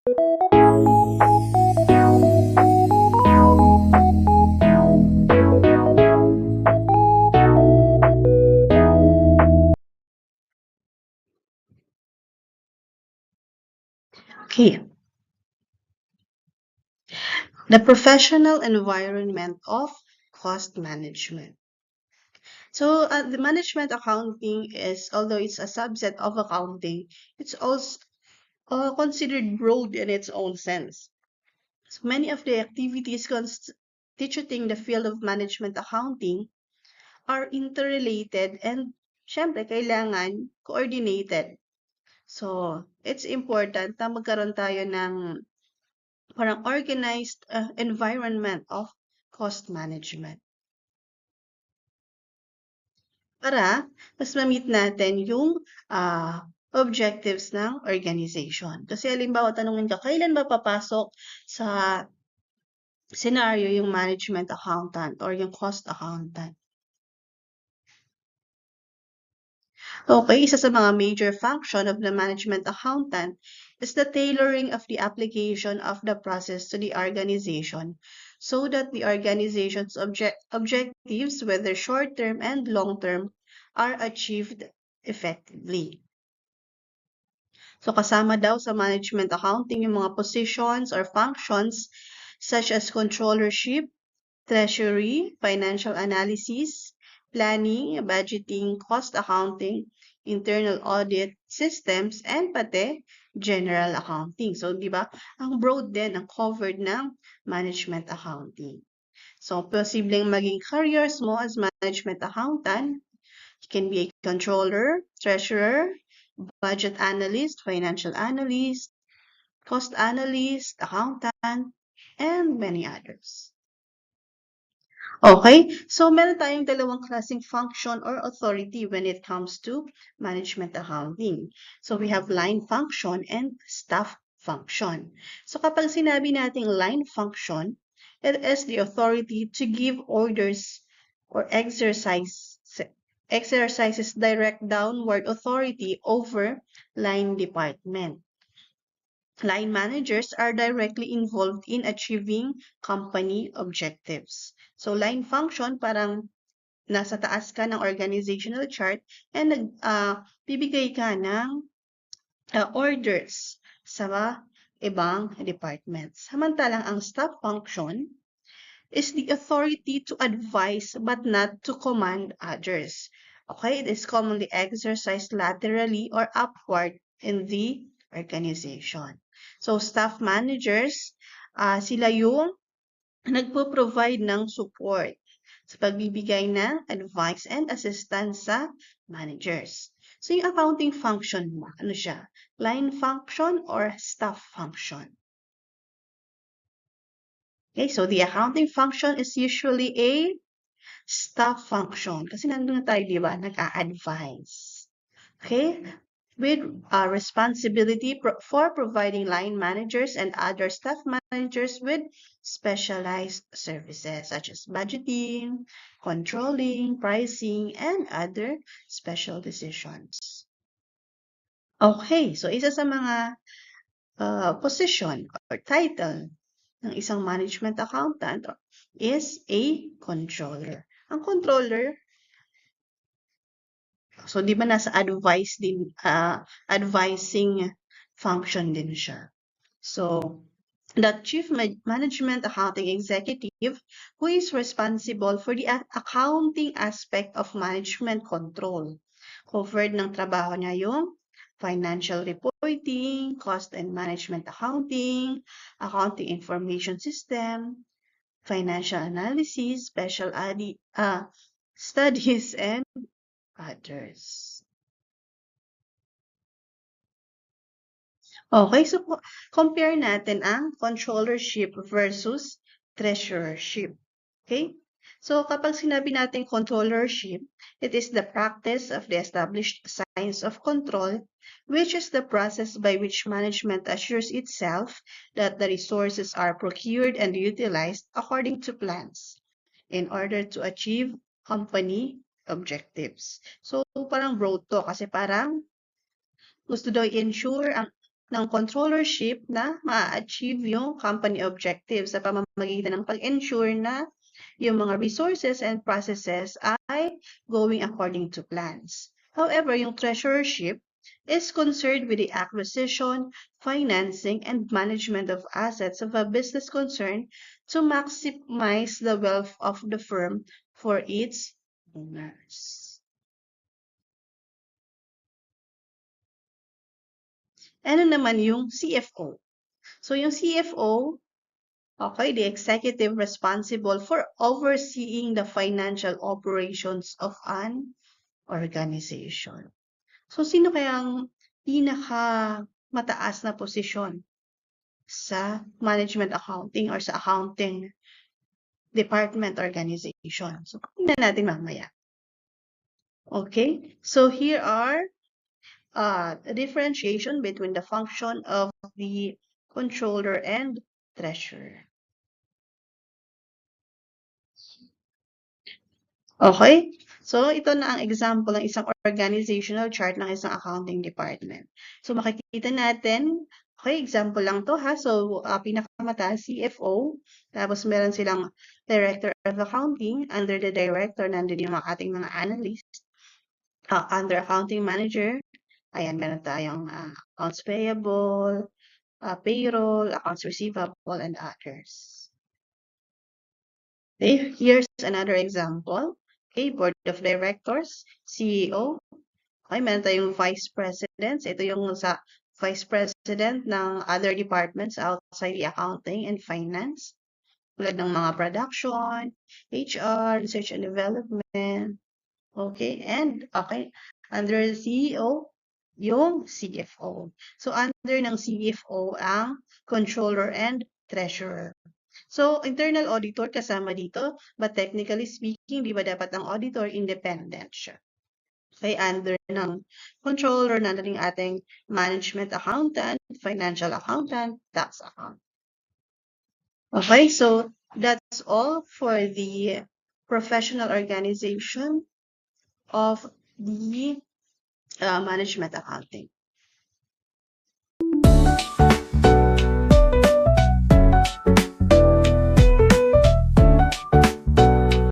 Okay. The professional environment of cost management. So, the management accounting is, although it's a subset of accounting, it's also considered broad in its own sense. So, many of the activities constituting the field of management accounting are interrelated and, syempre, kailangan coordinated. So, it's important na magkaroon tayo ng parang organized environment of cost management. Para mas ma-meet natin yung objectives ng organization. Kasi halimbawa, tanungin ka, kailan ba papasok sa scenario yung management accountant or yung cost accountant? Okay, isa sa mga major function of the management accountant is the tailoring of the application of the process to the organization so that the organization's objectives, whether short-term and long-term, are achieved effectively. So kasama daw sa management accounting yung mga positions or functions such as controllership, treasury, financial analysis, planning, budgeting, cost accounting, internal audit systems, and pati general accounting. So, di ba, ang broad din ang covered ng management accounting. So, posibleng maging careers mo as management accountant. You can be a controller, treasurer, budget analyst, financial analyst, cost analyst, accountant, and many others. Okay, so meron tayong dalawang klaseng function or authority when it comes to management accounting. So we have line function and staff function. So kapag sinabi nating line function, it is the authority to give orders or exercises direct downward authority over line department. Line managers are directly involved in achieving company objectives. So, line function, parang nasa taas ka ng organizational chart and bibigay ka ng orders sa ibang departments. Samantalang ang staff function is the authority to advise but not to command others. Okay, it is commonly exercised laterally or upward in the organization. So, staff managers, sila yung nagpo-provide ng support sa pagbibigay ng advice and assistance sa managers. So, yung accounting function mo, ano siya? Line function or staff function? Okay, so the accounting function is usually a staff function. Kasi nandun na tayo, di ba? Nag-a-advise. Okay? With responsibility for providing line managers and other staff managers with specialized services such as budgeting, controlling, pricing, and other special decisions. Okay, so isa sa mga position or title ng isang management accountant is a controller. Ang controller, so di ba nasa advising function din siya. So, the chief management accounting executive who is responsible for the accounting aspect of management control. Covered ng trabaho niya yung financial reporting, cost and management accounting, accounting information system, financial analysis, special studies, and others. Okay, so compare natin ang controllership versus treasurership. Okay? So kapag sinabi natin controllership, it is the practice of the established science of control, which is the process by which management assures itself that the resources are procured and utilized according to plans in order to achieve company objectives. So parang broad to kasi parang gusto daw i-ensure ang ng controllership na ma-achieve yung company objectives sa pamamagitan ng pag-ensure na yung mga resources and processes ay going according to plans. However, yung treasurership is concerned with the acquisition, financing, and management of assets of a business concern to maximize the wealth of the firm for its owners. Ano naman yung CFO? So yung CFO, okay, the executive responsible for overseeing the financial operations of an organization. So sino kayang pinaka mataas na posisyon sa management accounting or sa accounting department organization? So tingnan natin mamaya. Okay, so here are the differentiation between the function of the controller and treasurer. Okay? So, ito na ang example ng isang organizational chart ng isang accounting department. So, makikita natin, okay, example lang to ha. So, pinakamataas, CFO. Tapos, meron silang Director of Accounting. Under the Director, nandun yung mga ating mga analyst. Under Accounting Manager, ayan, meron tayong accounts payable, payroll, accounts receivable, and others. Okay, here's another example. Okay, Board of Directors, CEO. Okay, meron tayong Vice Presidents. Ito yung sa Vice President ng other departments outside the accounting and finance. Tulad ng mga production, HR, research and development. Okay, and okay, under the CEO, yung CFO. So, under ng CFO ang controller and treasurer. So, internal auditor kasama dito, but technically speaking, di ba dapat ang auditor independent siya? Okay, under ng controller, nandun yung ating management accountant, financial accountant, tax accountant. Okay, so that's all for the professional organization of the management accounting.